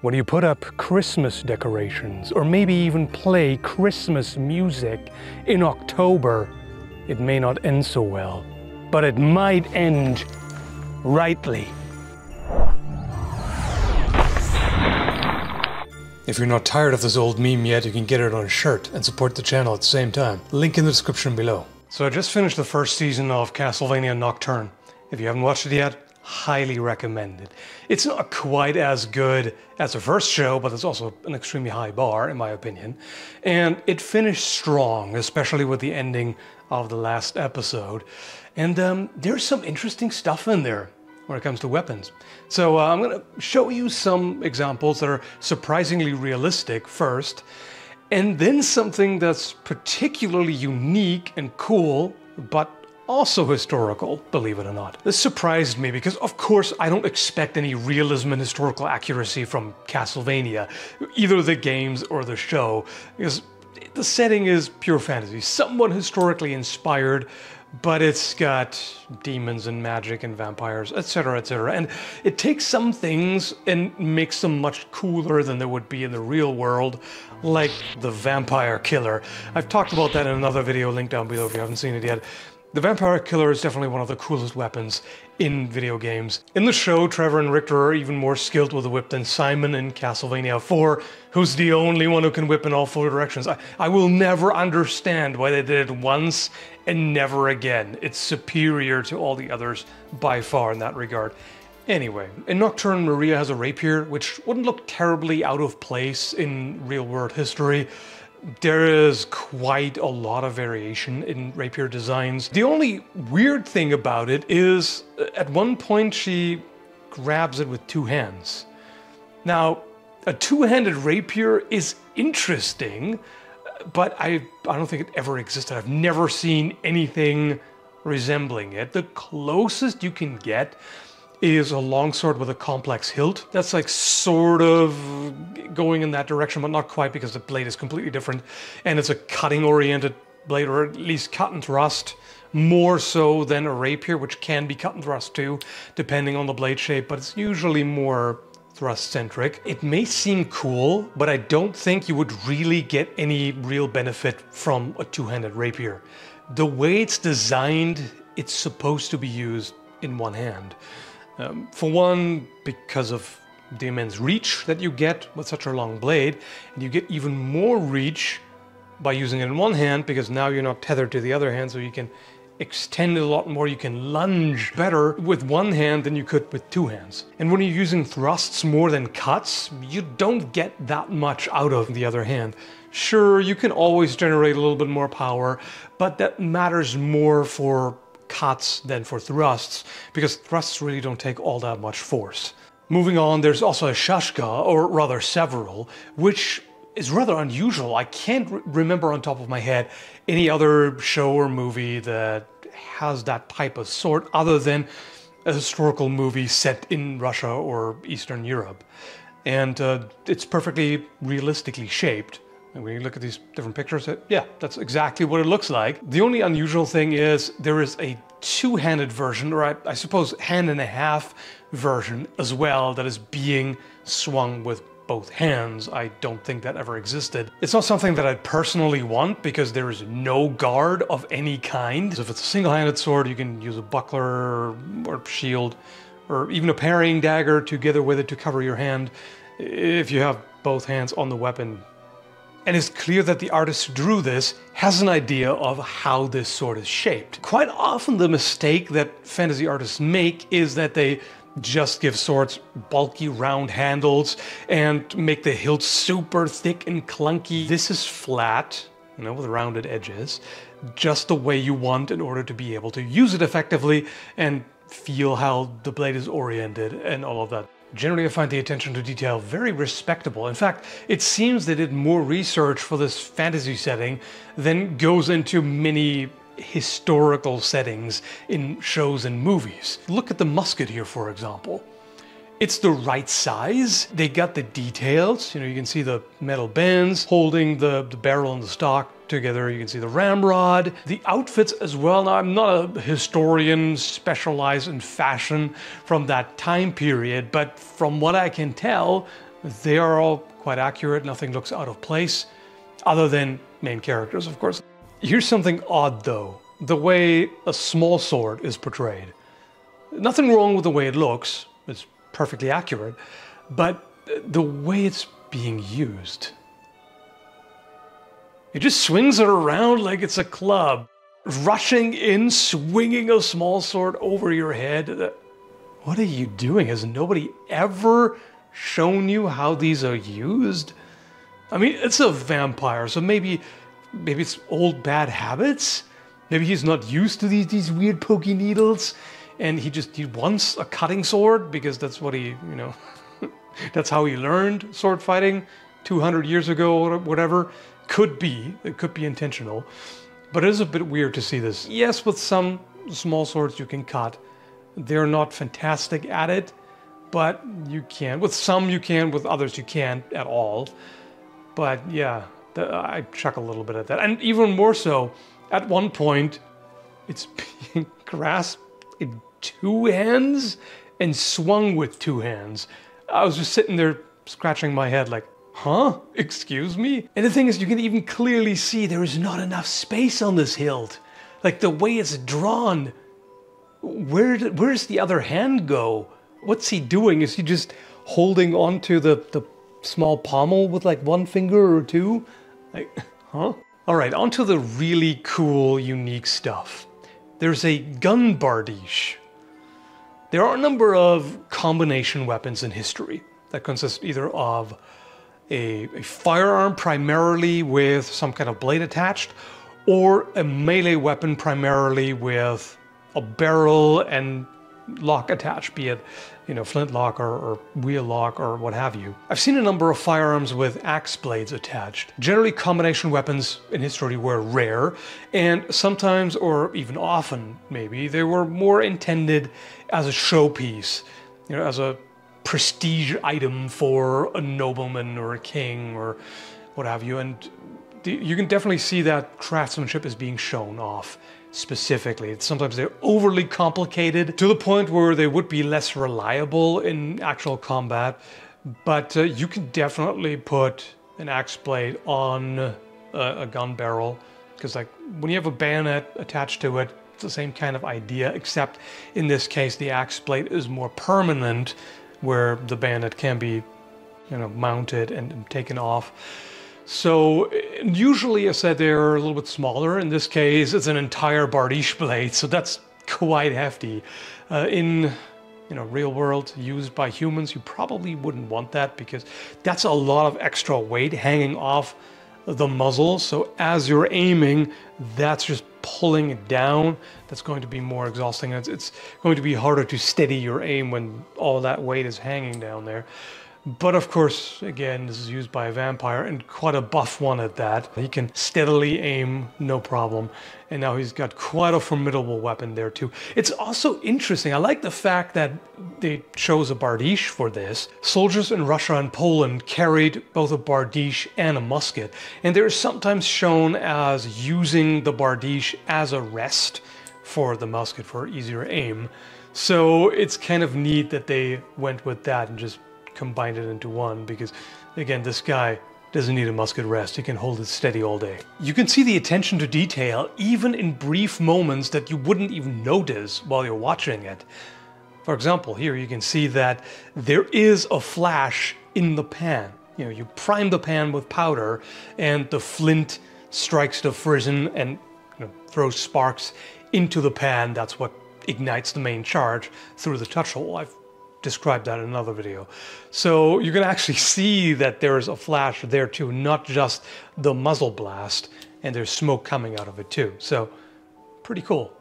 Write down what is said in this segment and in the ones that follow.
When you put up Christmas decorations, or maybe even play Christmas music in October, it may not end so well, but it might end rightly. If you're not tired of this old meme yet, you can get it on a shirt and support the channel at the same time. Link in the description below. So I just finished the first season of Castlevania Nocturne. If you haven't watched it yet, highly recommend it. It's not quite as good as the first show, but it's also an extremely high bar, in my opinion. And it finished strong, especially with the ending of the last episode. And there's some interesting stuff in there when it comes to weapons. So I'm going to show you some examples that are surprisingly realistic first, and then something that's particularly unique and cool, but also historical, believe it or not. This surprised me because, of course, I don't expect any realism and historical accuracy from Castlevania, either the games or the show, because the setting is pure fantasy, somewhat historically inspired, but it's got demons and magic and vampires, etc., etc. And it takes some things and makes them much cooler than they would be in the real world, like the vampire killer. I've talked about that in another video, link down below if you haven't seen it yet. The vampire killer is definitely one of the coolest weapons in video games. In the show, Trevor and Richter are even more skilled with the whip than Simon in Castlevania 4, who's the only one who can whip in all four directions. I will never understand why they did it once and never again. It's superior to all the others by far in that regard. Anyway, in Nocturne, Maria has a rapier, which wouldn't look terribly out of place in real-world history. There is quite a lot of variation in rapier designs. The only weird thing about it is, at one point she grabs it with two hands. Now, a two-handed rapier is interesting, but I don't think it ever existed. I've never seen anything resembling it. The closest you can get is a longsword with a complex hilt. That's like sort of going in that direction, but not quite, because the blade is completely different. And it's a cutting-oriented blade, or at least cut and thrust, more so than a rapier, which can be cut and thrust too, depending on the blade shape, but it's usually more thrust-centric. It may seem cool, but I don't think you would really get any real benefit from a two-handed rapier. The way it's designed, it's supposed to be used in one hand. For one, because of the immense reach that you get with such a long blade, and you get even more reach by using it in one hand, because now you're not tethered to the other hand, so you can extend it a lot more. You can lunge better with one hand than you could with two hands. And when you're using thrusts more than cuts, you don't get that much out of the other hand. Sure, you can always generate a little bit more power, but that matters more for cuts than for thrusts, because thrusts really don't take all that much force. Moving on, there's also a Shashka, or rather several, which is rather unusual. I can't remember on top of my head any other show or movie that has that type of sword other than a historical movie set in Russia or Eastern Europe. And it's perfectly realistically shaped. And when you look at these different pictures, yeah, that's exactly what it looks like. The only unusual thing is there is a two-handed version, or I suppose hand-and-a-half version as well, that is being swung with both hands. I don't think that ever existed. It's not something that I'd personally want, because there is no guard of any kind. So if it's a single-handed sword, you can use a buckler or shield, or even a parrying dagger together with it to cover your hand, if you have both hands on the weapon. And it's clear that the artist who drew this has an idea of how this sword is shaped. Quite often the mistake that fantasy artists make is that they just give swords bulky round handles and make the hilt super thick and clunky. This is flat, you know, with rounded edges, just the way you want in order to be able to use it effectively and feel how the blade is oriented and all of that. Generally, I find the attention to detail very respectable. In fact, it seems they did more research for this fantasy setting than goes into many historical settings in shows and movies. Look at the musket here, for example. It's the right size. They got the details. You know, you can see the metal bands holding the barrel and the stock together. You can see the ramrod, the outfits as well. Now, I'm not a historian specialized in fashion from that time period, but from what I can tell, They are all quite accurate, nothing looks out of place, other than main characters, of course. Here's something odd though, the way a small sword is portrayed. Nothing wrong with the way it looks, it's perfectly accurate, but the way it's being used. It just swings it around like it's a club. Rushing in, swinging a small sword over your head. What are you doing? Has nobody ever shown you how these are used? I mean, it's a vampire, so maybe it's old bad habits. Maybe he's not used to these weird pokey needles, and he wants a cutting sword because that's what he, you know, that's how he learned sword fighting 200 years ago or whatever. Could be. It could be intentional. But it is a bit weird to see this. Yes, with some small swords you can cut. They're not fantastic at it, but you can. With some you can, with others you can't at all. But yeah, I chuckle a little bit at that. And even more so, at one point, it's being grasped in two hands and swung with two hands. I was just sitting there scratching my head like, huh? Excuse me? And the thing is, you can even clearly see there is not enough space on this hilt. Like the way it's drawn. Where's the other hand go? What's he doing? Is he just holding onto the small pommel with like one finger or two? Like, huh? All right, onto the really cool, unique stuff. There's a gun bardiche. There are a number of combination weapons in history that consist either of a firearm primarily with some kind of blade attached, or a melee weapon primarily with a barrel and lock attached, be it, you know, flintlock or wheel lock or what have you. I've seen a number of firearms with axe blades attached. Generally, combination weapons in history were rare, and sometimes, or even often maybe, they were more intended as a showpiece, you know, as a prestige item for a nobleman or a king or what have you. And you can definitely see that craftsmanship is being shown off specifically. Sometimes they're overly complicated to the point where they would be less reliable in actual combat, but you can definitely put an axe blade on a gun barrel, because like when you have a bayonet attached to it, it's the same kind of idea, except in this case the axe blade is more permanent, where the bayonet can be, you know, mounted and taken off. So usually, I said, they're a little bit smaller. In this case, it's an entire bardiche blade, so that's quite hefty. In, you know, real world, used by humans, you probably wouldn't want that, because that's a lot of extra weight hanging off the muzzle. So as you're aiming, that's just pulling it down. That's going to be more exhausting. It's going to be harder to steady your aim when all that weight is hanging down there. But of course, again, this is used by a vampire, and quite a buff one at that. He can steadily aim, no problem. And now he's got quite a formidable weapon there too. It's also interesting, I like the fact that they chose a bardiche for this. Soldiers in Russia and Poland carried both a bardiche and a musket, and they're sometimes shown as using the bardiche as a rest for the musket for easier aim. So it's kind of neat that they went with that and just combined it into one, because again, this guy doesn't need a musket rest. He can hold it steady all day. You can see the attention to detail even in brief moments that you wouldn't even notice while you're watching it. For example, here you can see that there is a flash in the pan. You know, you prime the pan with powder and the flint strikes the frizzen and, you know, throws sparks into the pan. That's what ignites the main charge through the touch hole. I've described that in another video. So you can actually see that there's a flash there too, not just the muzzle blast, and there's smoke coming out of it too. So pretty cool.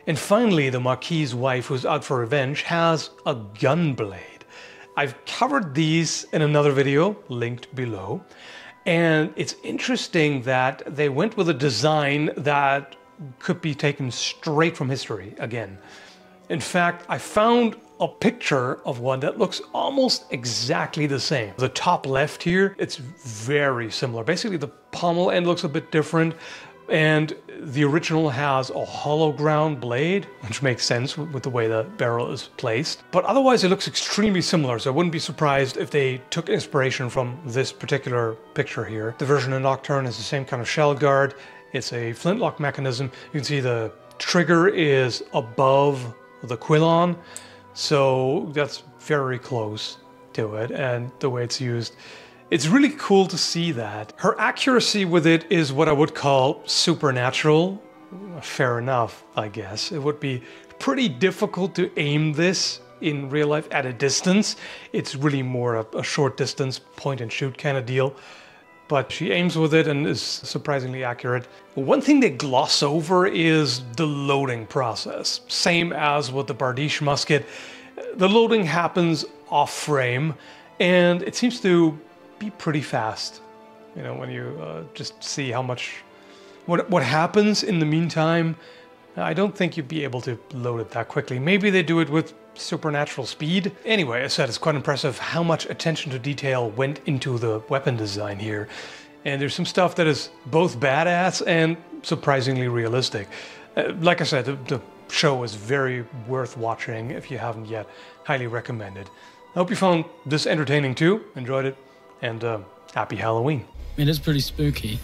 And finally, the Marquis's wife, who's out for revenge, has a gun blade. I've covered these in another video, linked below. And it's interesting that they went with a design that could be taken straight from history again. In fact, I found a picture of one that looks almost exactly the same. The top left here, it's very similar. Basically, the pommel end looks a bit different, And the original has a hollow ground blade, which makes sense with the way the barrel is placed. But otherwise it looks extremely similar, so I wouldn't be surprised if they took inspiration from this particular picture here. The version of Nocturne is the same kind of shell guard. It's a flintlock mechanism. You can see the trigger is above the quillon, so that's very close to it, and the way it's used. It's really cool to see that. Her accuracy with it is what I would call supernatural. Fair enough, I guess. It would be pretty difficult to aim this in real life at a distance. It's really more a short distance, point and shoot kind of deal. But she aims with it and is surprisingly accurate. One thing they gloss over is the loading process. Same as with the Bardish musket. The loading happens off frame, and it seems to be pretty fast, you know, when you just see how much, what happens in the meantime. I don't think you'd be able to load it that quickly. Maybe they do it with supernatural speed. Anyway, I said it's quite impressive how much attention to detail went into the weapon design here. And there's some stuff that is both badass and surprisingly realistic. Like I said, the show is very worth watching if you haven't yet. Highly recommended. I hope you found this entertaining too, enjoyed it, and happy Halloween. It is pretty spooky.